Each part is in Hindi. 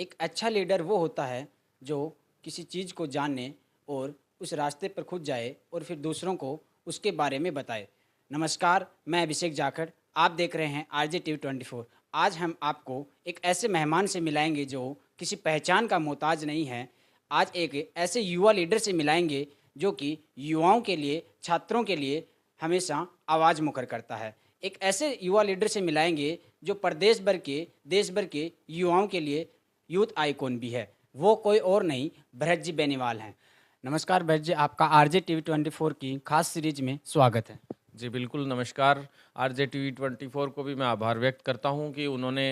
एक अच्छा लीडर वो होता है जो किसी चीज़ को जाने और उस रास्ते पर खुद जाए और फिर दूसरों को उसके बारे में बताए। नमस्कार, मैं अभिषेक जाखड़, आप देख रहे हैं आरजे टीवी 24। आज हम आपको एक ऐसे मेहमान से मिलाएंगे जो किसी पहचान का मोहताज नहीं है। आज एक ऐसे युवा लीडर से मिलाएंगे जो कि युवाओं के लिए, छात्रों के लिए हमेशा आवाज़ मुखर करता है। एक ऐसे युवा लीडर से मिलाएंगे जो प्रदेश भर के, देश भर के युवाओं के लिए यूथ आइकॉन भी है। वो कोई और नहीं, भरत जी बेनीवाल हैं। नमस्कार भरत जी, आपका आरजे टीवी 24 की खास सीरीज में स्वागत है। जी बिल्कुल, नमस्कार। आरजे टीवी 24 को भी मैं आभार व्यक्त करता हूँ कि उन्होंने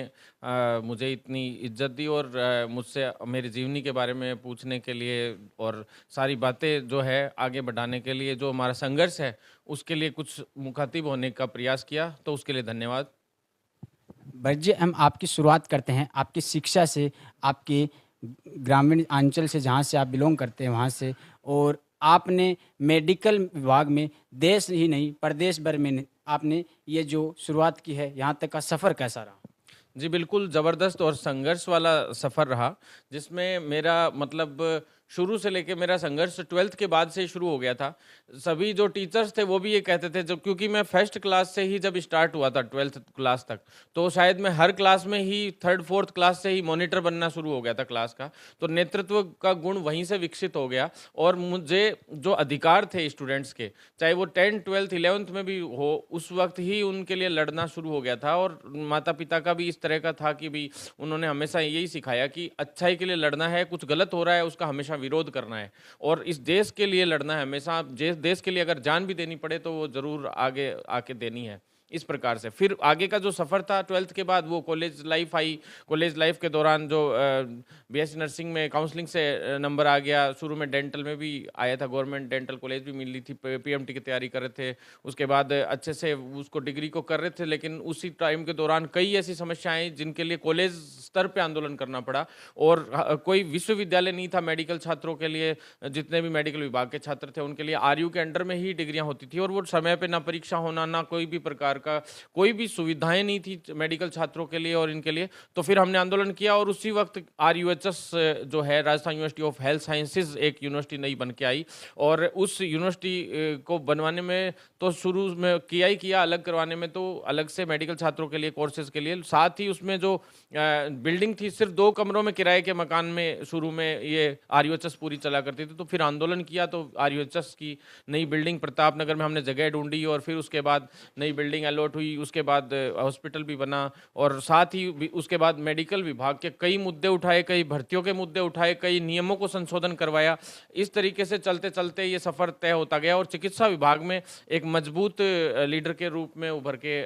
मुझे इतनी इज्जत दी और मुझसे मेरी जीवनी के बारे में पूछने के लिए और सारी बातें जो है आगे बढ़ाने के लिए, जो हमारा संघर्ष है उसके लिए कुछ मुखातिब होने का प्रयास किया, तो उसके लिए धन्यवाद। भरत जी, हम आपकी शुरुआत करते हैं आपकी शिक्षा से, आपके ग्रामीण अंचल से जहाँ से आप बिलोंग करते हैं वहाँ से। और आपने मेडिकल विभाग में देश ही नहीं प्रदेश भर में आपने ये जो शुरुआत की है, यहाँ तक का सफ़र कैसा रहा? जी बिल्कुल, ज़बरदस्त और संघर्ष वाला सफ़र रहा, जिसमें मेरा मतलब शुरू से लेके मेरा संघर्ष 12th के बाद से ही शुरू हो गया था। सभी जो टीचर्स थे वो भी ये कहते थे, जब क्योंकि मैं फर्स्ट क्लास से ही जब स्टार्ट हुआ था 12th क्लास तक, तो शायद मैं हर क्लास में ही 3rd 4th क्लास से ही मॉनिटर बनना शुरू हो गया था क्लास का। तो नेतृत्व का गुण वहीं से विकसित हो गया और मुझे जो अधिकार थे स्टूडेंट्स के, चाहे वो 10th 12th 11th में भी हो, उस वक्त ही उनके लिए लड़ना शुरू हो गया था। और माता-पिता का भी इस तरह का था कि भई उन्होंने हमेशा यही सिखाया कि अच्छाई के लिए लड़ना है, कुछ गलत हो रहा है उसका हमेशा विरोध करना है और इस देश के लिए लड़ना है हमेशा। देश के लिए अगर जान भी देनी पड़े तो वो जरूर आगे आके देनी है। इस प्रकार से फिर आगे का जो सफ़र था 12th के बाद, वो college life I. College life के दौरान जो बीएससी नर्सिंग में काउंसलिंग से नंबर आ गया। शुरू में डेंटल में भी आया था, गवर्नमेंट डेंटल कॉलेज भी मिली थी, पीएमटी की तैयारी कर रहे थे। उसके बाद अच्छे से उसको डिग्री को कर रहे थे, लेकिन उसी टाइम के दौरान कई ऐसी समस्याएं आई जिनके लिए कॉलेज स्तर पे आंदोलन करना पड़ा। और कोई विश्वविद्यालय नहीं था मेडिकल छात्रों के लिए। जितने भी मेडिकल विभाग के छात्र थे उनके लिए आरयू के अंडर में ही डिग्रियां होती थी और वो समय पे ना परीक्षा होना, ना कोई भी प्रकार का कोई भी सुविधाएं नहीं थी मेडिकल छात्रों के लिए और इनके लिए। तो फिर हमने आंदोलन किया और उसी वक्त आरयूएचएस जो है, Rajasthan university of health sciences, एक यूनिवर्सिटी नई बन के आई। और उस यूनिवर्सिटी को बनवाने में तो शुरू में किया ही किया, अलग करवाने में तो अलग से मेडिकल छात्रों के लिए कोर्सेज के लिए। साथ ही उसमें जो बिल्डिंग थी, सिर्फ 2 कमरों में किराए के मकान में शुरू में ये आरयूएचएस पूरी चला करती थी। तो फिर आंदोलन किया तो आरयूएचएस की नई बिल्डिंग प्रताप नगर में हमने जगह ढूंढी और फिर उसके बाद नई बिल्डिंग अलॉट हुई। उसके बाद हॉस्पिटल भी बना और साथ ही उसके बाद मेडिकल विभाग के कई मुद्दे उठाए, कई भर्तियों के मुद्दे उठाए, कई नियमों को संशोधन करवाया। इस तरीके से चलते चलते ये सफ़र तय होता गया और चिकित्सा विभाग में एक मजबूत लीडर के रूप में उभर के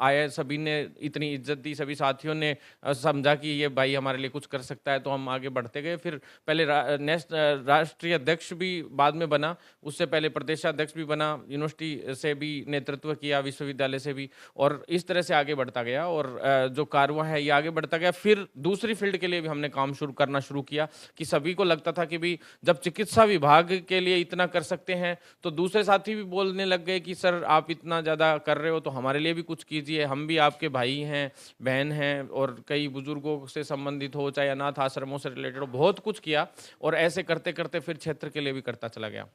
आए। सभी ने इतनी इज्जत दी, सभी साथियों ने समझा कि ये भाई हमारे लिए कुछ कर सकता है, तो हम आगे बढ़ते गए। फिर पहले राष्ट्रीय अध्यक्ष भी बाद में बना, उससे पहले प्रदेशाध्यक्ष भी बना, यूनिवर्सिटी से भी नेतृत्व किया, विश्वविद्यालय से भी, और इस तरह से आगे बढ़ता गया। और जो कारवां है ये आगे बढ़ता गया। फिर दूसरी फील्ड के लिए भी हमने काम करना शुरू किया कि सभी को लगता था कि भी जब चिकित्सा विभाग के लिए इतना कर सकते हैं तो दूसरे साथी भी बोलने लग गए कि सर आप इतना ज़्यादा कर रहे हो तो हमारे लिए भी कुछ कीजिए, हम भी आपके भाई हैं, बहन हैं। और कई बुजुर्गों से संबंधित हो, चाहे अनाथ आश्रमों से रिलेटेड हो, बहुत कुछ किया। और ऐसे करते करते फिर क्षेत्र के लिए भी करता चला गया।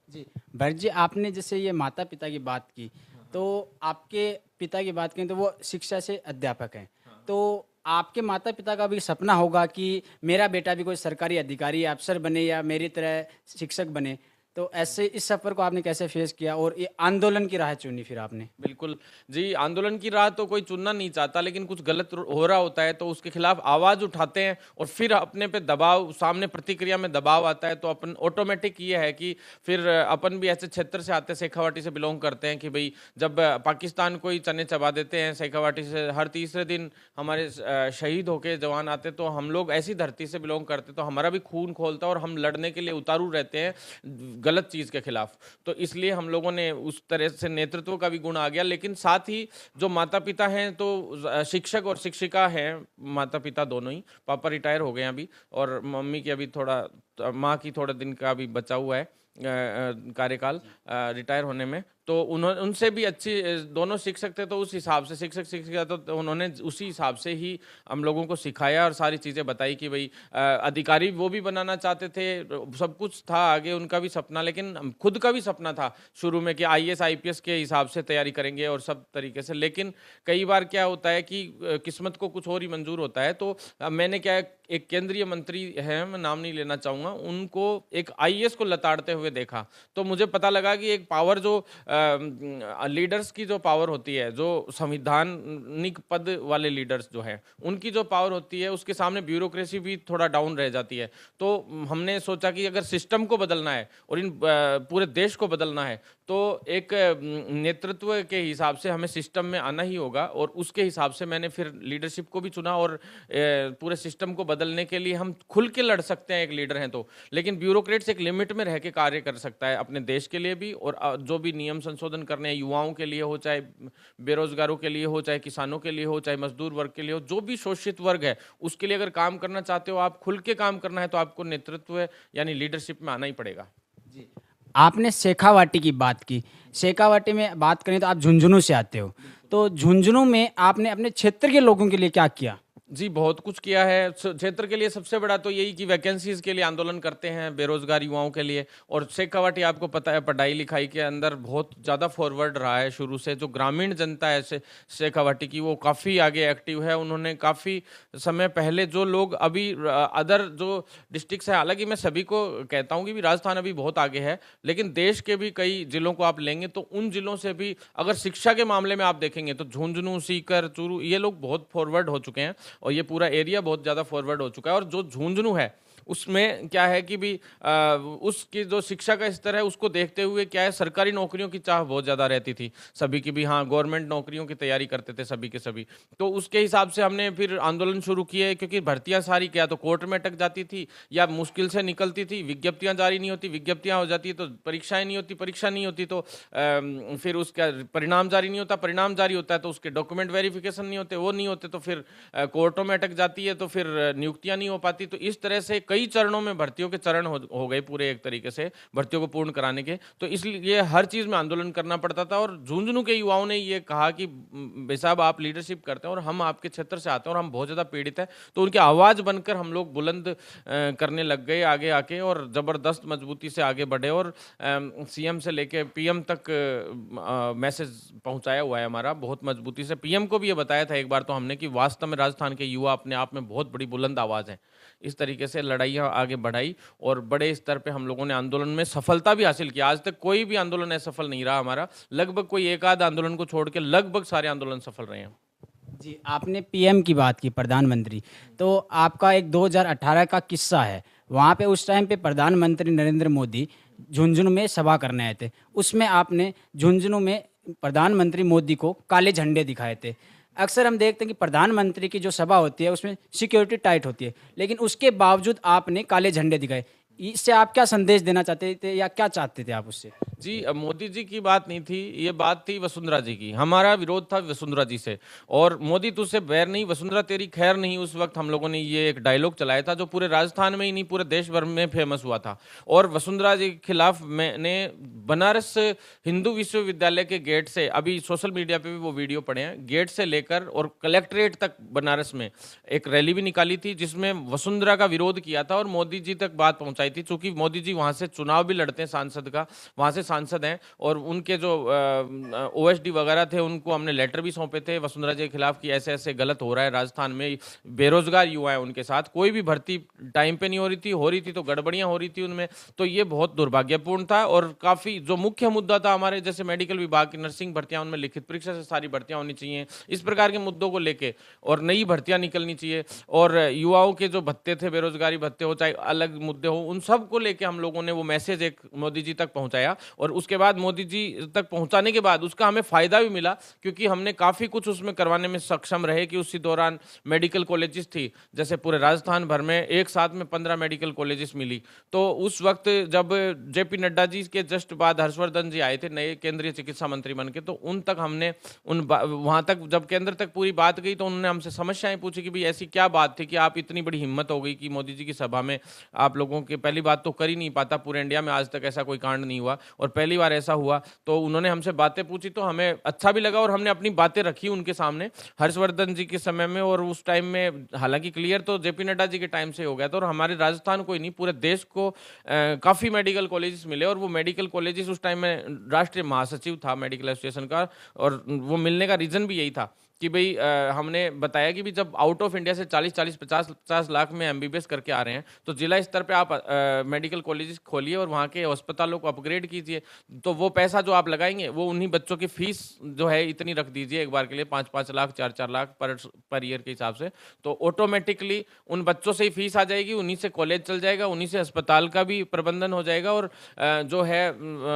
जी, भरत जी, आपने जैसे ये माता-पिता की बात की, तो आपके पिता की बात करें तो वो शिक्षा से अध्यापक हैं। तो आपके माता-पिता का भी सपना होगा कि मेरा बेटा भी कोई सरकारी अधिकारी या अफ़सर बने या मेरी तरह शिक्षक बने। तो ऐसे इस सफ़र को आपने कैसे फ़ेस किया और ये आंदोलन की राह चुनी फिर आपने? बिल्कुल। जी, आंदोलन की राह तो कोई चुनना नहीं चाहता, लेकिन कुछ गलत हो रहा होता है तो उसके खिलाफ आवाज़ उठाते हैं और फिर अपने पे दबाव, सामने प्रतिक्रिया में दबाव आता है तो अपन ऑटोमेटिक ये है कि फिर अपन भी ऐसे क्षेत्र से आते हैं, शेखावाटी से बिलोंग करते हैं कि भई जब पाकिस्तान को ही चने चबा देते हैं, शेखावाटी से हर तीसरे दिन हमारे शहीद होके जवान आते, तो हम लोग ऐसी धरती से बिलोंग करते तो हमारा भी खून खौलता है और हम लड़ने के लिए उतारू रहते हैं गलत चीज़ के खिलाफ। तो इसलिए हम लोगों ने उस तरह से नेतृत्व का भी गुण आ गया। लेकिन साथ ही जो माता पिता हैं तो शिक्षक और शिक्षिका हैं, माता पिता दोनों ही। पापा रिटायर हो गए हैं अभी और मम्मी की अभी थोड़ा माँ की थोड़े दिन का अभी बचा हुआ है कार्यकाल रिटायर होने में, तो उन्होंने उनसे भी अच्छी दोनों शिक्षक थे, तो उस हिसाब से शिक्षक शिक्षिका तो उन्होंने उसी हिसाब से ही हम लोगों को सिखाया और सारी चीज़ें बताई कि भाई अधिकारी वो भी बनाना चाहते थे, सब कुछ था आगे उनका भी सपना, लेकिन खुद का भी सपना था शुरू में कि आईएएस आईपीएस के हिसाब से तैयारी करेंगे और सब तरीके से। लेकिन कई बार क्या होता है कि किस्मत को कुछ और ही मंजूर होता है। तो मैंने क्या एक केंद्रीय मंत्री है, मैं नाम नहीं लेना चाहूँगा, उनको एक आईएएस को लताड़ते हुए देखा, तो मुझे पता लगा कि एक पावर जो लीडर्स की जो पावर होती है, जो संविधानिक पद वाले लीडर्स जो हैं उनकी जो पावर होती है, उसके सामने ब्यूरोक्रेसी भी थोड़ा डाउन रह जाती है। तो हमने सोचा कि अगर सिस्टम को बदलना है और इन पूरे देश को बदलना है, तो एक नेतृत्व के हिसाब से हमें सिस्टम में आना ही होगा, और उसके हिसाब से मैंने फिर लीडरशिप को भी चुना। और पूरे सिस्टम को बदलने के लिए हम खुल के लड़ सकते हैं एक लीडर हैं तो, लेकिन ब्यूरोक्रेट्स एक लिमिट में रह के कार्य कर सकता है अपने देश के लिए भी, और जो भी नियम संशोधन करने हैं युवाओं के लिए हो, चाहे बेरोजगारों के लिए हो, चाहे किसानों के लिए हो, चाहे मजदूर वर्ग के लिए हो, जो भी शोषित वर्ग है उसके लिए अगर काम करना चाहते हो, आप खुल के काम करना है, तो आपको नेतृत्व यानी लीडरशिप में आना ही पड़ेगा। जी, आपने शेखावाटी की बात की। शेखावाटी में बात करें तो आप झुंझुनू से आते हो, तो झुंझुनू में आपने अपने क्षेत्र के लोगों के लिए क्या किया? जी, बहुत कुछ किया है क्षेत्र के लिए। सबसे बड़ा तो यही कि वैकेंसीज के लिए आंदोलन करते हैं बेरोजगार युवाओं के लिए। और शेखावाटी आपको पता है पढ़ाई लिखाई के अंदर बहुत ज़्यादा फॉरवर्ड रहा है शुरू से। जो ग्रामीण जनता है शेखावाटी की, वो काफ़ी आगे एक्टिव है। उन्होंने काफ़ी समय पहले जो लोग अभी अदर जो डिस्ट्रिक्ट्स हैं, हालांकि मैं सभी को कहता हूँ कि भी राजस्थान अभी बहुत आगे है, लेकिन देश के भी कई जिलों को आप लेंगे तो उन जिलों से भी अगर शिक्षा के मामले में आप देखेंगे तो झुंझुनू, सीकर, चूरू, ये लोग बहुत फॉरवर्ड हो चुके हैं और ये पूरा एरिया बहुत ज़्यादा फॉरवर्ड हो चुका है। और जो झुंझुनू है उसमें क्या है कि भी उसकी जो शिक्षा का स्तर है उसको देखते हुए क्या है, सरकारी नौकरियों की चाह बहुत ज़्यादा रहती थी सभी की भी। हाँ, गवर्नमेंट नौकरियों की तैयारी करते थे सभी के सभी। तो उसके हिसाब से हमने फिर आंदोलन शुरू किए, क्योंकि भर्तियां सारी क्या तो कोर्ट में अटक जाती थी या मुश्किल से निकलती थी, विज्ञप्तियां जारी नहीं होती, विज्ञप्तियां हो जाती तो परीक्षाएं नहीं होती, परीक्षा नहीं होती तो फिर उसका परिणाम जारी नहीं होता, परिणाम जारी होता है तो उसके डॉक्यूमेंट वेरिफिकेशन नहीं होते, वो नहीं होते तो फिर कोर्टों में अटक जाती है, तो फिर नियुक्तियां नहीं हो पाती। तो इस तरह से कई चरणों में भर्तियों के चरण हो गए पूरे एक तरीके से भर्तियों को पूर्ण कराने के। तो इसलिए हर चीज में आंदोलन करना पड़ता था। और झुंझुनू के युवाओं ने ये कहा कि भाई साहब आप लीडरशिप करते हैं और हम आपके क्षेत्र से आते हैं और हम बहुत ज्यादा पीड़ित हैं, तो उनकी आवाज बनकर हम लोग बुलंद करने लग गए आगे आके, और जबरदस्त मजबूती से आगे बढ़े। और सीएम से लेके पीएम तक मैसेज पहुंचाया हुआ है हमारा बहुत मजबूती से। पीएम को भी ये बताया था एक बार तो हमने कि वास्तव में राजस्थान के युवा अपने आप में बहुत बड़ी बुलंद आवाज है। इस तरीके से लड़ाइयाँ आगे बढ़ाई और बड़े स्तर पे हम लोगों ने आंदोलन में सफलता भी हासिल की। आज तक कोई भी आंदोलन असफल नहीं रहा हमारा, लगभग कोई एक आध आंदोलन को छोड़ के लगभग सारे आंदोलन सफल रहे हैं। जी, आपने पीएम की बात की, प्रधानमंत्री, तो आपका एक 2018 का किस्सा है। वहाँ पे उस टाइम पे प्रधानमंत्री नरेंद्र मोदी झुंझुनू में सभा करने आए थे। उसमें आपने झुंझुनू में प्रधानमंत्री मोदी को काले झंडे दिखाए थे। अक्सर हम देखते हैं कि प्रधानमंत्री की जो सभा होती है उसमें सिक्योरिटी टाइट होती है, लेकिन उसके बावजूद आपने काले झंडे दिखाए। इससे आप क्या संदेश देना चाहते थे या क्या चाहते थे आप उससे? जी, अब मोदी जी की बात नहीं थी, ये बात थी वसुंधरा जी की। हमारा विरोध था वसुंधरा जी से, और मोदी तुझसे बैर नहीं, वसुंधरा तेरी खैर नहीं। उस वक्त हम लोगों ने ये एक डायलॉग चलाया था जो पूरे राजस्थान में ही नहीं पूरे देश भर में फेमस हुआ था। और वसुंधरा जी के खिलाफ मैंने बनारस हिंदू विश्वविद्यालय के गेट से, अभी सोशल मीडिया पे भी वो वीडियो पड़े हैं, गेट से लेकर और कलेक्ट्रेट तक बनारस में एक रैली भी निकाली थी जिसमें वसुंधरा का विरोध किया था और मोदी जी तक बात पहुंचाई थी। चूंकि मोदी जी वहां से चुनाव भी लड़ते हैं सांसद का, वहां से सांसद हैं, और उनके जो ओएसडी वगैरह थे उनको हमने लेटर भी सौंपे थे वसुंधरा जी के खिलाफ कि ऐसे ऐसे गलत हो रहा है राजस्थान में, बेरोजगार युवा है उनके साथ, कोई भी भर्ती टाइम पे नहीं हो रही थी तो गड़बड़ियां हो रही थी उनमें। तो ये बहुत दुर्भाग्यपूर्ण था। और काफी जो मुख्य मुद्दा था हमारे, जैसे मेडिकल विभाग की नर्सिंग भर्तियां, उनमें लिखित परीक्षा से सारी भर्तियां होनी चाहिए, इस प्रकार के मुद्दों को लेके, और नई भर्तियां निकलनी चाहिए, और युवाओं के जो भत्ते थे, बेरोजगारी भत्ते हो चाहे अलग मुद्दे हो, उन सब को लेके हम लोगों ने वो मैसेज एक मोदी जी तक पहुंचाया। और उसके बाद मोदी जी तक पहुंचाने के बाद उसका हमें फायदा भी मिला, क्योंकि हमने काफी कुछ उसमें करवाने में सक्षम रहे। कि उसी दौरान मेडिकल कॉलेजेस थी, जैसे पूरे राजस्थान भर में एक साथ में 15 मेडिकल कॉलेजेस मिली। तो उस वक्त जब जेपी नड्डा जी के जस्ट बाद हर्षवर्धन जी आए थे नए केंद्रीय चिकित्सा मंत्री बन के, तो उन तक हमने वहां तक जब केंद्र तक पूरी बात गई तो उन्होंने हमसे समस्याएं पूछी कि भाई ऐसी क्या बात थी कि आप इतनी बड़ी हिम्मत हो गई कि मोदी जी की सभा में आप लोगों के पहली बात तो कर ही नहीं पाता, पूरे इंडिया में आज तक ऐसा कोई कांड नहीं हुआ और पहली बार ऐसा हुआ। तो उन्होंने हमसे बातें पूछी तो हमें अच्छा भी लगा और हमने अपनी बातें रखी उनके सामने हर्षवर्धन जी के समय में, और उस टाइम में हालांकि क्लियर तो जेपी नड्डा जी के टाइम से हो गया था। और हमारे राजस्थान को ही नहीं, पूरे देश को काफ़ी मेडिकल कॉलेजेस मिले, और वो मेडिकल कॉलेजेस उस टाइम में राष्ट्रीय महासचिव था मेडिकल एसोसिएशन का, और वो मिलने का रीज़न भी यही था कि भाई हमने बताया कि भी जब आउट ऑफ इंडिया से 40-40, 50-50 लाख में एमबीबीएस करके आ रहे हैं तो जिला स्तर पे आप मेडिकल कॉलेजेस खोलिए और वहाँ के अस्पतालों को अपग्रेड कीजिए। तो वो पैसा जो आप लगाएंगे वो उन्हीं बच्चों की फीस जो है इतनी रख दीजिए एक बार के लिए, 5-5 लाख, 4-4 लाख पर ईयर के हिसाब से, तो ऑटोमेटिकली उन बच्चों से ही फीस आ जाएगी, उन्हीं से कॉलेज चल जाएगा, उन्हीं से अस्पताल का भी प्रबंधन हो जाएगा। और जो है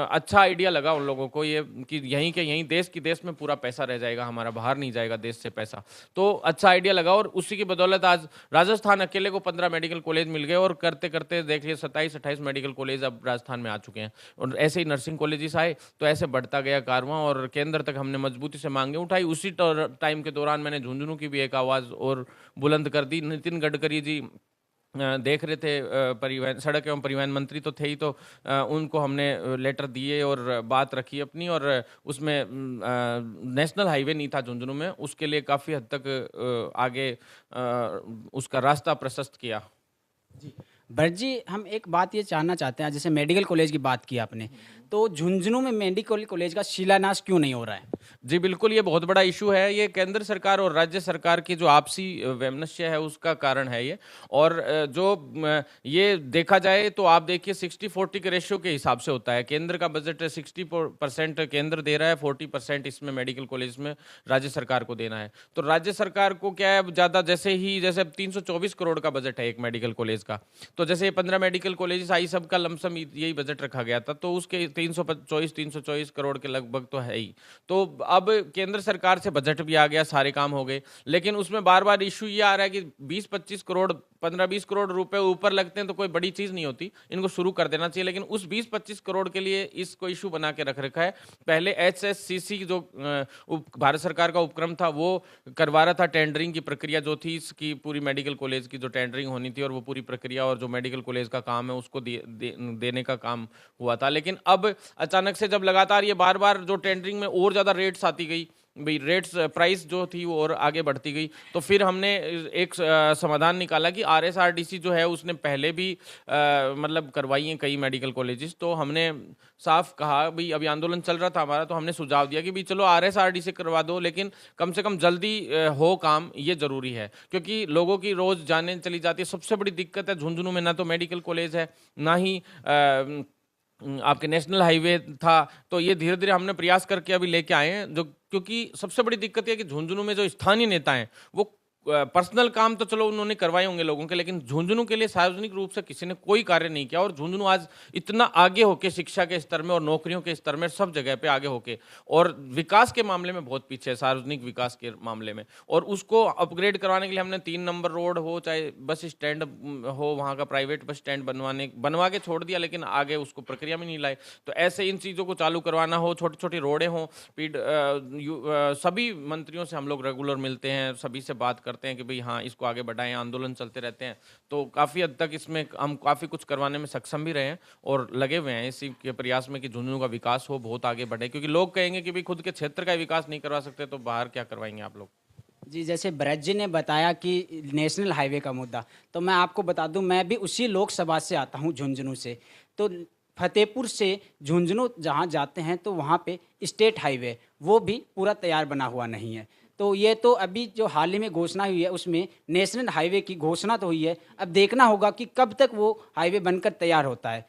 अच्छा आइडिया लगा उन लोगों को ये कि यहीं के यहीं देश में पूरा पैसा रह जाएगा हमारा, बाहर नहीं जाएगा देश से पैसा। तो अच्छा आइडिया लगा और उसी की बदौलत आज राजस्थान अकेले को 15 मेडिकल कॉलेज मिल गए, और करते करते देखिए 27-28 मेडिकल कॉलेज अब राजस्थान में आ चुके हैं। और ऐसे ही नर्सिंग कॉलेजेस आए तो ऐसे बढ़ता गया कारवां, और केंद्र तक हमने मजबूती से मांगे उठाई। उसी टाइम के दौरान मैंने झुंझुनू की भी एक आवाज़ और बुलंद कर दी। नितिन गडकरी जी देख रहे थे, परिवहन सड़क एवं परिवहन मंत्री तो थे ही, तो उनको हमने लेटर दिए और बात रखी अपनी, और उसमें नेशनल हाईवे नहीं था झुंझुनू में, उसके लिए काफ़ी हद तक आगे उसका रास्ता प्रशस्त किया। जी भरत जी, हम एक बात ये जानना चाहते हैं, जैसे मेडिकल कॉलेज की बात की आपने, तो झुंझुनू में मेडिकल कॉलेज का शिलान्यास क्यों नहीं हो रहा है? जी बिल्कुल, ये बहुत बड़ा इशू है। ये केंद्र सरकार और राज्य सरकार की जो आपसी वैमनस्य है उसका कारण है ये। और जो ये देखा जाए तो आप देखिए 60-40 के रेशियो के हिसाब से होता है। केंद्र का बजट 60% केंद्र दे रहा है, 40% इसमें मेडिकल कॉलेज में राज्य सरकार को देना है। तो राज्य सरकार को क्या है, ज़्यादा जैसे 324 करोड़ का बजट है एक मेडिकल कॉलेज का, तो जैसे 15 मेडिकल कॉलेज आई, सबका लमसम यही बजट रखा गया था, तो उसके 324 करोड़ के लगभग तो है ही। तो अब केंद्र सरकार से बजट भी आ गया, सारे काम हो गए, लेकिन उसमें बार बार इशू ये आ रहा है कि 20-25 करोड़, 15-20 करोड़ रुपए ऊपर लगते हैं तो कोई बड़ी चीज नहीं होती, इनको शुरू कर देना चाहिए। लेकिन उस 20-25 करोड़ के लिए इसको इशू बना के रख रखा है। पहले एचएससीसी जो भारत सरकार का उपक्रम था वो करवा रहा था, टेंडरिंग की प्रक्रिया जो थी इसकी, पूरी मेडिकल कॉलेज की जो टेंडरिंग होनी थी और वो पूरी प्रक्रिया और जो मेडिकल कॉलेज का काम है उसको देने का काम हुआ था। लेकिन अब अचानक से जब लगातार ये बार बार जो टेंडरिंग में और ज़्यादा रेट्स आती गई, भाई रेट्स प्राइस जो थी वो और आगे बढ़ती गई, तो फिर हमने एक समाधान निकाला कि आरएसआरटीसी जो है उसने पहले भी मतलब करवाई हैं कई मेडिकल कॉलेजेस। तो हमने साफ कहा, भाई अभी आंदोलन चल रहा था हमारा, तो हमने सुझाव दिया कि भाई चलो आरएसआरटीसी करवा दो, लेकिन कम से कम जल्दी हो काम, ये जरूरी है, क्योंकि लोगों की रोज जाने चली जाती है। सबसे बड़ी दिक्कत है झुंझुनू में, ना तो मेडिकल कॉलेज है, ना ही आपके नेशनल हाईवे था। तो ये धीरे धीरे हमने प्रयास करके अभी लेके आए हैं, जो क्योंकि सबसे बड़ी दिक्कत है कि झुंझुनू में जो स्थानीय नेता हैं वो पर्सनल काम तो चलो उन्होंने करवाए होंगे लोगों के, लेकिन झुंझुनू के लिए सार्वजनिक रूप से किसी ने कोई कार्य नहीं किया। और झुंझुनू आज इतना आगे होके शिक्षा के स्तर में और नौकरियों के स्तर में सब जगह पे आगे होके, और विकास के मामले में बहुत पीछे है, सार्वजनिक विकास के मामले में। और उसको अपग्रेड करवाने के लिए हमने 3 नंबर रोड हो, चाहे बस स्टैंड हो, वहाँ का प्राइवेट बस स्टैंड बनवा के छोड़ दिया, लेकिन आगे उसको प्रक्रिया में नहीं लाए। तो ऐसे इन चीज़ों को चालू करवाना हो, छोटी छोटी रोडें हों, सभी मंत्रियों से हम लोग रेगुलर मिलते हैं, सभी से बात करते हैं कि भाई हाँ इसको आगे बढ़ाएं, आंदोलन चलते रहते हैं। तो काफ़ी हद तक इसमें हम काफ़ी कुछ करवाने में सक्षम भी रहे हैं और लगे हुए हैं इसी के प्रयास में कि झुंझुनू का विकास हो, बहुत आगे बढ़े। क्योंकि लोग कहेंगे कि भाई खुद के क्षेत्र का विकास नहीं करवा सकते तो बाहर क्या करवाएंगे आप लोग। जी, जैसे ब्रज जी ने बताया कि नेशनल हाईवे का मुद्दा, तो मैं आपको बता दूं, मैं भी उसी लोकसभा से आता हूं, झुंझुनू से। तो फतेहपुर से झुंझुनू जहां जाते हैं तो वहां पे स्टेट हाईवे वो भी पूरा तैयार बना हुआ नहीं है। तो ये तो अभी जो हाल ही में घोषणा हुई है उसमें नेशनल हाईवे की घोषणा तो हुई है, अब देखना होगा कि कब तक वो हाईवे बनकर तैयार होता है।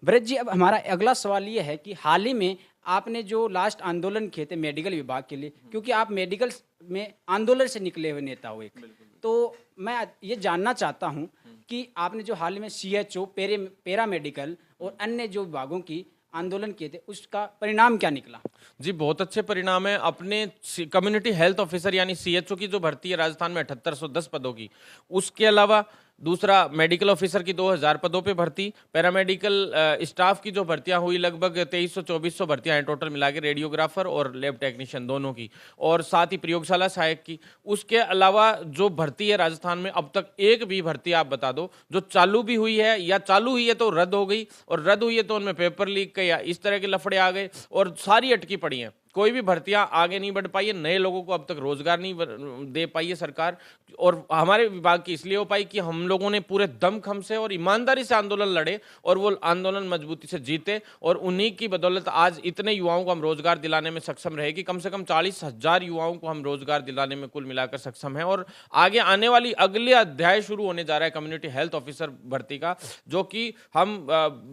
ब्रज जी, अब हमारा अगला सवाल ये है कि हाल ही में आपने जो लास्ट आंदोलन किए थे मेडिकल विभाग के लिए, क्योंकि आप मेडिकल में आंदोलन से निकले हुए नेता हो एक, तो मैं ये जानना चाहता हूं कि आपने जो हाल ही में सीएचओ, पैरा मेडिकल और अन्य जो विभागों की आंदोलन किए थे, उसका परिणाम क्या निकला? जी बहुत अच्छे परिणाम है। अपने कम्युनिटी हेल्थ ऑफिसर यानी सीएचओ की जो भर्ती है राजस्थान में 7810 पदों की, उसके अलावा दूसरा मेडिकल ऑफिसर की 2000 पदों पे भर्ती, पैरामेडिकल स्टाफ की जो भर्तियां हुई लगभग 2300-2400 भर्तियां हैं टोटल मिला के, रेडियोग्राफर और लैब टेक्नीशियन दोनों की, और साथ ही प्रयोगशाला सहायक की। उसके अलावा जो भर्ती है राजस्थान में अब तक एक भी भर्ती आप बता दो जो चालू भी हुई है या चालू हुई है तो रद्द हो गई, और रद्द हुई है तो उनमें पेपर लीक के या इस तरह के लफड़े आ गए और सारी अटकी पड़ी हैं। कोई भी भर्तियां आगे नहीं बढ़ पाई है, नए लोगों को अब तक रोजगार नहीं दे पाई है सरकार। और हमारे विभाग की इसलिए हो पाई कि हम लोगों ने पूरे दमखम से और ईमानदारी से आंदोलन लड़े और वो आंदोलन मजबूती से जीते, और उन्हीं की बदौलत आज इतने युवाओं को हम रोजगार दिलाने में सक्षम रहे कि कम से कम 40,000 युवाओं को हम रोजगार दिलाने में कुल मिलाकर सक्षम है। और आगे आने वाली अगले अध्याय शुरू होने जा रहा है कम्युनिटी हेल्थ ऑफिसर भर्ती का, जो कि हम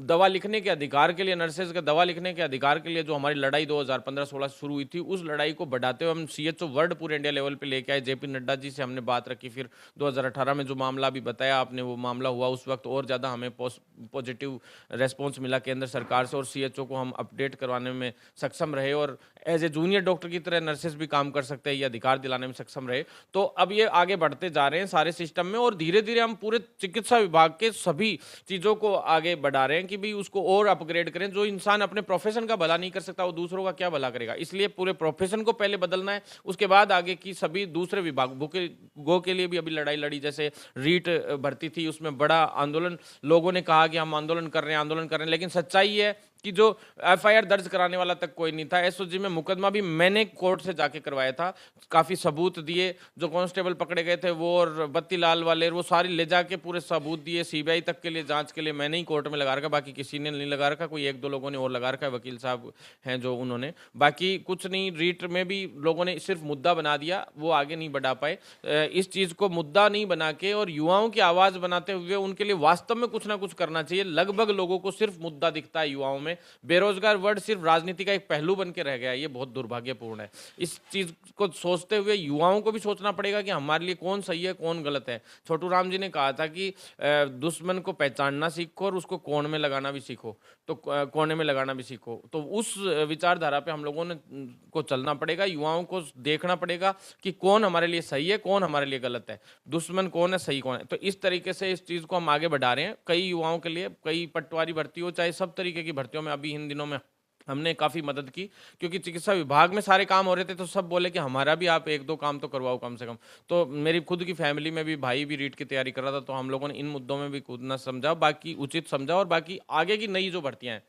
दवा लिखने के अधिकार के लिए, नर्सेज के दवा लिखने के अधिकार के लिए जो हमारी लड़ाई 2015-16 शुरू हुई थी, उस लड़ाई को बढ़ाते हुए हम सीएचओ वर्ड पूरे इंडिया लेवल पे लेके आए। जेपी नड्डा जी से हमने बात रखी, फिर 2018 में जो मामला भी बताया आपने वो मामला हुआ, उस वक्त और ज़्यादा हमें पॉजिटिव रेस्पॉन्स मिला केंद्र सरकार से, और सीएचओ को हम अपडेट करवाने में सक्षम रहे, और एज ए जूनियर डॉक्टर की तरह नर्सेज भी काम कर सकते हैं ये अधिकार दिलाने में सक्षम रहे। तो अब ये आगे बढ़ते जा रहे हैं सारे सिस्टम में, और धीरे धीरे हम पूरे चिकित्सा विभाग के सभी चीज़ों को आगे बढ़ा रहे हैं कि भाई उसको और अपग्रेड करें। जो इंसान अपने प्रोफेशन का भला नहीं कर सकता वो दूसरों का क्या भला करेगा, इसलिए पूरे प्रोफेशन को पहले बदलना है, उसके बाद आगे की सभी दूसरे विभागों के लिए भी अभी लड़ाई लड़ी। जैसे रीट भर्ती थी, उसमें बड़ा आंदोलन, लोगों ने कहा कि हम आंदोलन कर रहे हैं, लेकिन सच्चाई है कि जो एफआईआर दर्ज कराने वाला तक कोई नहीं था। एसओजी में मुकदमा भी मैंने कोर्ट से जाके करवाया था, काफी सबूत दिए, जो कांस्टेबल पकड़े गए थे वो और बत्ती लाल वाले वो सारी ले जाके पूरे सबूत दिए, सीबीआई तक के लिए जांच के लिए मैंने ही कोर्ट में लगा रखा, बाकी किसी ने नहीं लगा रखा, कोई एक दो लोगों ने और लगा रखा है, वकील साहब हैं जो उन्होंने, बाकी कुछ नहीं। रीट में भी लोगों ने सिर्फ मुद्दा बना दिया, वो आगे नहीं बढ़ा पाए। इस चीज को मुद्दा नहीं बना के और युवाओं की आवाज बनाते हुए उनके लिए वास्तव में कुछ ना कुछ करना चाहिए। लगभग लोगों को सिर्फ मुद्दा दिखता है युवाओं में, बेरोजगार वर्ड सिर्फ राजनीति का एक पहलू बन के रह गया है, ये बहुत दुर्भाग्यपूर्ण है। इस चीज को सोचते हुए युवाओं को भी सोचना पड़ेगा कि हमारे लिए कौन सही है कौन गलत है। छोटू राम जी ने कहा था कि दुश्मन को पहचानना सीखो और उसको कोण में लगाना भी सीखो, तो कोने में लगाना भी सीखो। तो उस विचारधारा पे हम लोगों ने को चलना पड़ेगा, युवाओं को देखना पड़ेगा कि कौन हमारे लिए सही है कौन हमारे लिए गलत है, दुश्मन कौन है सही कौन है। तो इस तरीके से इस चीज को हम आगे बढ़ा रहे हैं। कई युवाओं के लिए, कई पटवारी भर्ती हो चाहे सब तरीके की भर्तियों में अभी इन दिनों में हमने काफ़ी मदद की, क्योंकि चिकित्सा विभाग में सारे काम हो रहे थे तो सब बोले कि हमारा भी आप एक दो काम तो करवाओ कम से कम। तो मेरी खुद की फैमिली में भी भाई भी रीट की तैयारी कर रहा था, तो हम लोगों ने इन मुद्दों में भी कूदना समझा, बाकी उचित समझा, और बाकी आगे की नई जो भर्तियां हैं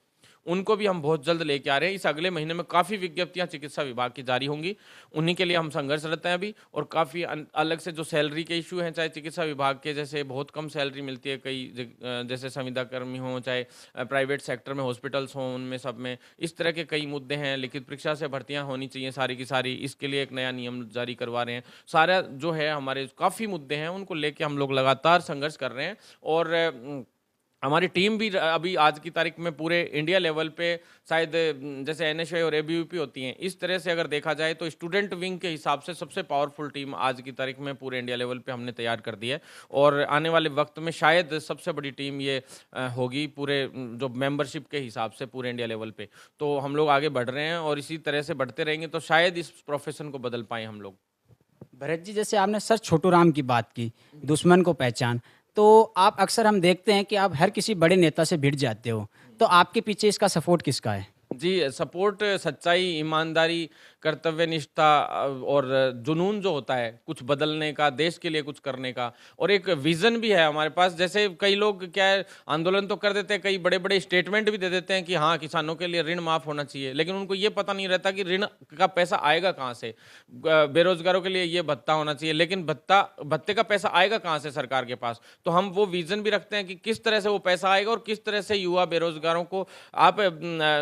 उनको भी हम बहुत जल्द लेके आ रहे हैं। इस अगले महीने में काफ़ी विज्ञप्तियां चिकित्सा विभाग की जारी होंगी, उन्हीं के लिए हम संघर्षरत हैं अभी। और काफ़ी अलग से जो सैलरी के इशू हैं, चाहे चिकित्सा विभाग के जैसे बहुत कम सैलरी मिलती है कई जैसे संविदा कर्मी हों, चाहे प्राइवेट सेक्टर में हॉस्पिटल्स हों, उनमें सब में इस तरह के कई मुद्दे हैं। लिखित परीक्षा से भर्तियाँ होनी चाहिए सारी की सारी, इसके लिए एक नया नियम जारी करवा रहे हैं। सारा जो है हमारे काफ़ी मुद्दे हैं, उनको लेके हम लोग लगातार संघर्ष कर रहे हैं। और हमारी टीम भी अभी आज की तारीख में पूरे इंडिया लेवल पे शायद जैसे एनएसयूआई और एबीवीपी होती हैं, इस तरह से अगर देखा जाए तो स्टूडेंट विंग के हिसाब से सबसे पावरफुल टीम आज की तारीख में पूरे इंडिया लेवल पे हमने तैयार कर दी है। और आने वाले वक्त में शायद सबसे बड़ी टीम ये होगी पूरे जो मेंबरशिप के हिसाब से पूरे इंडिया लेवल पे। तो हम लोग आगे बढ़ रहे हैं और इसी तरह से बढ़ते रहेंगे तो शायद इस प्रोफेशन को बदल पाएँ हम लोग। भरत जी, जैसे आपने सर छोटू राम की बात की, दुश्मन को पहचान, तो आप अक्सर हम देखते हैं कि आप हर किसी बड़े नेता से भिड़ जाते हो, तो आपके पीछे इसका सपोर्ट किसका है? जी, सपोर्ट सच्चाई, ईमानदारी, कर्तव्यनिष्ठा और जुनून जो होता है कुछ बदलने का, देश के लिए कुछ करने का, और एक विज़न भी है हमारे पास। जैसे कई लोग क्या है आंदोलन तो कर देते हैं, कई बड़े बड़े स्टेटमेंट भी दे देते हैं कि हाँ किसानों के लिए ऋण माफ़ होना चाहिए, लेकिन उनको ये पता नहीं रहता कि ऋण का पैसा आएगा कहाँ से। बेरोजगारों के लिए ये भत्ता होना चाहिए, लेकिन भत्ते का पैसा आएगा कहाँ से सरकार के पास। तो हम वो विज़न भी रखते हैं कि किस तरह से वो पैसा आएगा और किस तरह से युवा बेरोजगारों को आप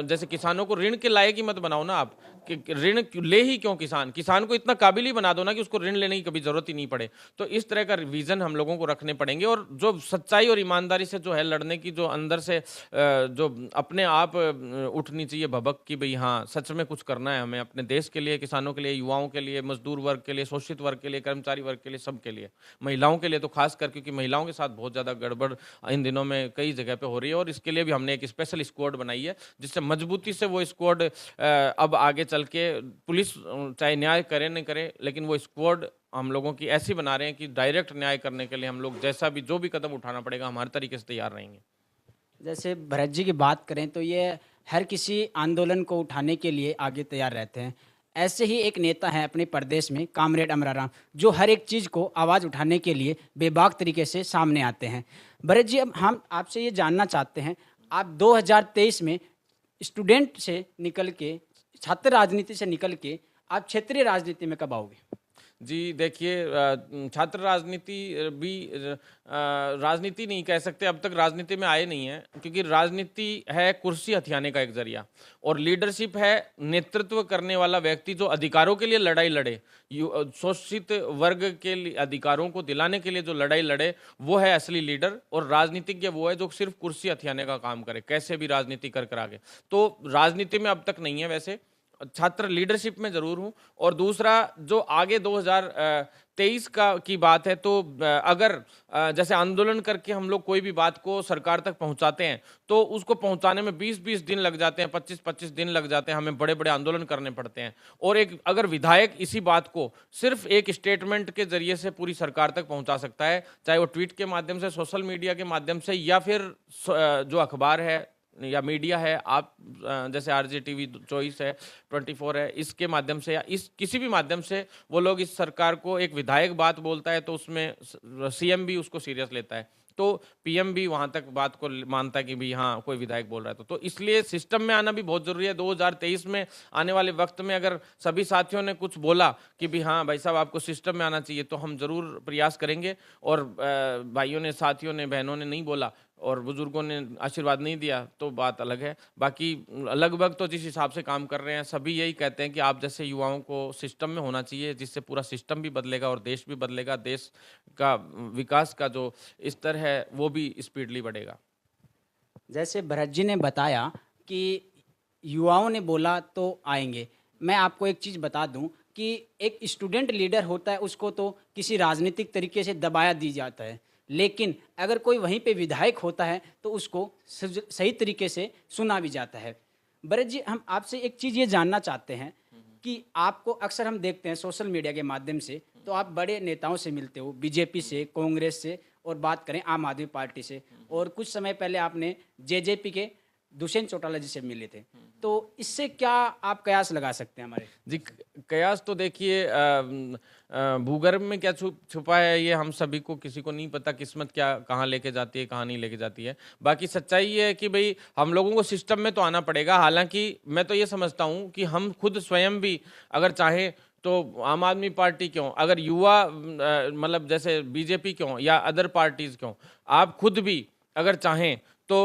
जैसे किसानों को ऋण के लायक ही मत बनाओ ना आप, कि ऋण ले ही क्यों, किसान को इतना काबिल ही बना दो ना कि उसको ऋण लेने की कभी जरूरत ही नहीं पड़े। तो इस तरह का विजन हम लोगों को रखने पड़ेंगे, और जो सच्चाई और ईमानदारी से जो है लड़ने की, जो अंदर से जो अपने आप उठनी चाहिए भबक कि भाई हाँ सच में कुछ करना है हमें अपने देश के लिए, किसानों के लिए, युवाओं के लिए, मजदूर वर्ग के लिए, शोषित वर्ग के लिए, कर्मचारी वर्ग के लिए, सबके लिए, महिलाओं के लिए तो खासकर, क्योंकि महिलाओं के साथ बहुत ज़्यादा गड़बड़ इन दिनों में कई जगह पे हो रही है। और इसके लिए भी हमने एक स्पेशल स्क्वाड बनाई है, जिससे मजबूती से वो स्क्वाड अब आगे चल के पुलिस चाहे न्याय करे न करे, लेकिन वो स्क्वाड हम लोगों की ऐसी बना रहे हैं कि डायरेक्ट न्याय करने के लिए हम लोग जैसा भी जो भी कदम उठाना पड़ेगा हमारे तरीके से तैयार रहेंगे। जैसे भरत जी की बात करें तो ये हर किसी आंदोलन को उठाने के लिए आगे तैयार रहते हैं। ऐसे ही एक नेता हैं अपने प्रदेश में कामरेड अमराराम, जो हर एक चीज़ को आवाज़ उठाने के लिए बेबाक तरीके से सामने आते हैं। भरत जी, अब हम आपसे ये जानना चाहते हैं, आप 2023 में स्टूडेंट से निकल के, छात्र राजनीति से निकल के आप क्षेत्रीय राजनीति में कब आओगे? जी देखिए, छात्र राजनीति भी राजनीति नहीं कह सकते, अब तक राजनीति में आए नहीं हैं, क्योंकि राजनीति है कुर्सी हथियाने का एक जरिया, और लीडरशिप है नेतृत्व करने वाला व्यक्ति जो अधिकारों के लिए लड़ाई लड़े, शोषित वर्ग के अधिकारों को दिलाने के लिए जो लड़ाई लड़े, वो है असली लीडर। और राजनीतिज्ञ वो है जो सिर्फ कुर्सी हथियाने का काम करे, कैसे भी राजनीति कर आगे। तो राजनीति में अब तक नहीं है, वैसे छात्र लीडरशिप में जरूर हूं। और दूसरा, जो आगे 2023 का की बात है, तो अगर जैसे आंदोलन करके हम लोग कोई भी बात को सरकार तक पहुंचाते हैं, तो उसको पहुंचाने में 20-20 दिन लग जाते हैं, 25-25 दिन लग जाते हैं, हमें बड़े बड़े आंदोलन करने पड़ते हैं। और एक अगर विधायक इसी बात को सिर्फ एक स्टेटमेंट के जरिए से पूरी सरकार तक पहुंचा सकता है, चाहे वो ट्वीट के माध्यम से, सोशल मीडिया के माध्यम से, या फिर जो अखबार है या मीडिया है, आप जैसे आरजे टीवी चॉइस है, 24 है, इसके माध्यम से या इस किसी भी माध्यम से वो लोग इस सरकार को, एक विधायक बात बोलता है तो उसमें सीएम भी उसको सीरियस लेता है, तो पीएम भी वहां तक बात को मानता है कि भी हाँ कोई विधायक बोल रहा है। तो इसलिए सिस्टम में आना भी बहुत जरूरी है। 2023 में आने वाले वक्त में अगर सभी साथियों ने कुछ बोला कि भी हाँ भाई साहब आपको सिस्टम में आना चाहिए, तो हम जरूर प्रयास करेंगे। और भाइयों ने, साथियों ने, बहनों ने नहीं बोला और बुजुर्गों ने आशीर्वाद नहीं दिया तो बात अलग है। बाकी लगभग तो जिस हिसाब से काम कर रहे हैं सभी यही कहते हैं कि आप जैसे युवाओं को सिस्टम में होना चाहिए, जिससे पूरा सिस्टम भी बदलेगा और देश भी बदलेगा, देश का विकास का जो स्तर है वो भी स्पीडली बढ़ेगा। जैसे भरत जी ने बताया कि युवाओं ने बोला तो आएंगे, मैं आपको एक चीज़ बता दूं कि एक स्टूडेंट लीडर होता है, उसको तो किसी राजनीतिक तरीके से दबाया दी जाता है, लेकिन अगर कोई वहीं पे विधायक होता है तो उसको सही तरीके से सुना भी जाता है। भरत जी, हम आपसे एक चीज़ ये जानना चाहते हैं कि आपको अक्सर हम देखते हैं सोशल मीडिया के माध्यम से, तो आप बड़े नेताओं से मिलते हो, बीजेपी से, कांग्रेस से, और बात करें आम आदमी पार्टी से, और कुछ समय पहले आपने जेजेपी के दुष्यंत चौटाला जी से मिले थे, तो इससे क्या आप कयास लगा सकते हैं हमारे? जी, कयास तो देखिए, भूगर्भ में क्या छुपा है ये हम सभी को, किसी को नहीं पता, किस्मत क्या कहाँ लेके जाती है, कहाँ नहीं लेके जाती है। बाकी सच्चाई ये है कि भाई हम लोगों को सिस्टम में तो आना पड़ेगा। हालांकि मैं तो ये समझता हूँ कि हम खुद स्वयं भी अगर चाहें तो आम आदमी पार्टी क्यों, अगर युवा मतलब जैसे बीजेपी क्यों या अदर पार्टीज क्यों, आप खुद भी अगर चाहें तो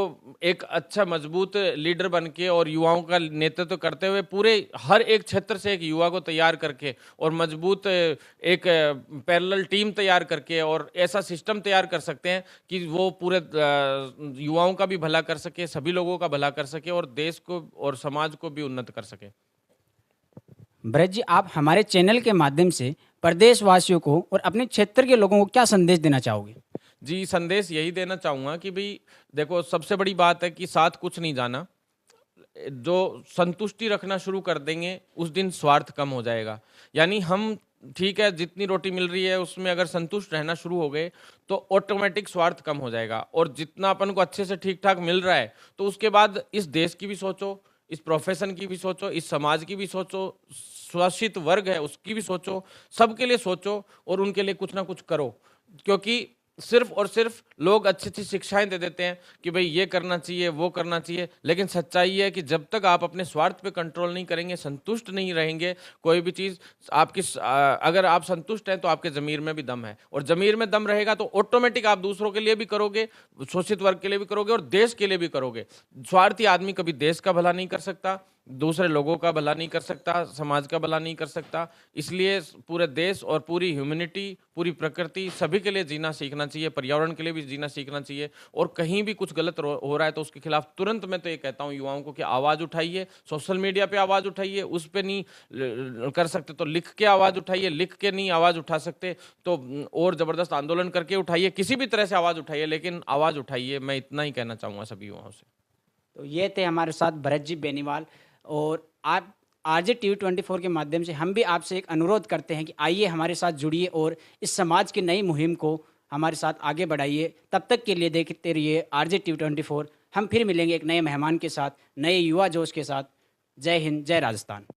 एक अच्छा मजबूत लीडर बन के और युवाओं का नेतृत्व करते हुए पूरे हर एक क्षेत्र से एक युवा को तैयार करके और मजबूत एक पैरेलल टीम तैयार करके और ऐसा सिस्टम तैयार कर सकते हैं कि वो पूरे युवाओं का भी भला कर सके, सभी लोगों का भला कर सके और देश को और समाज को भी उन्नत कर सके। भरत जी, आप हमारे चैनल के माध्यम से प्रदेशवासियों को और अपने क्षेत्र के लोगों को क्या संदेश देना चाहोगे? जी, संदेश यही देना चाहूँगा कि भाई देखो, सबसे बड़ी बात है कि साथ कुछ नहीं जाना। जो संतुष्टि रखना शुरू कर देंगे उस दिन स्वार्थ कम हो जाएगा। यानी हम ठीक है, जितनी रोटी मिल रही है उसमें अगर संतुष्ट रहना शुरू हो गए तो ऑटोमेटिक स्वार्थ कम हो जाएगा। और जितना अपन को अच्छे से ठीक ठाक मिल रहा है तो उसके बाद इस देश की भी सोचो, इस प्रोफेशन की भी सोचो, इस समाज की भी सोचो, शोषित वर्ग है उसकी भी सोचो, सबके लिए सोचो और उनके लिए कुछ ना कुछ करो। क्योंकि सिर्फ और सिर्फ लोग अच्छी अच्छी शिक्षाएं दे देते हैं कि भाई ये करना चाहिए, वो करना चाहिए, लेकिन सच्चाई है कि जब तक आप अपने स्वार्थ पे कंट्रोल नहीं करेंगे, संतुष्ट नहीं रहेंगे, कोई भी चीज़ आपकी अगर आप संतुष्ट हैं तो आपके ज़मीर में भी दम है, और ज़मीर में दम रहेगा तो ऑटोमेटिक आप दूसरों के लिए भी करोगे, शोषित वर्ग के लिए भी करोगे और देश के लिए भी करोगे। स्वार्थी आदमी कभी देश का भला नहीं कर सकता, दूसरे लोगों का भला नहीं कर सकता, समाज का भला नहीं कर सकता। इसलिए पूरे देश और पूरी ह्यूमैनिटी, पूरी प्रकृति, सभी के लिए जीना सीखना चाहिए, पर्यावरण के लिए भी जीना सीखना चाहिए। और कहीं भी कुछ गलत हो रहा है तो उसके खिलाफ तुरंत मैं तो ये कहता हूँ युवाओं को कि आवाज़ उठाइए, सोशल मीडिया पे आवाज़ उठाइए, उस पर नहीं कर सकते तो लिख के आवाज़ उठाइए, लिख के नहीं आवाज़ उठा सकते तो और ज़बरदस्त आंदोलन करके उठाइए, किसी भी तरह से आवाज़ उठाइए, लेकिन आवाज़ उठाइए। मैं इतना ही कहना चाहूँगा सभी युवाओं से। तो ये थे हमारे साथ भरत जी बेनीवाल, और आप आरजे टीवी 24 के माध्यम से हम भी आपसे एक अनुरोध करते हैं कि आइए हमारे साथ जुड़िए और इस समाज की नई मुहिम को हमारे साथ आगे बढ़ाइए। तब तक के लिए देखते रहिए आरजे टीवी 24। हम फिर मिलेंगे एक नए मेहमान के साथ, नए युवा जोश के साथ। जय हिंद, जय राजस्थान।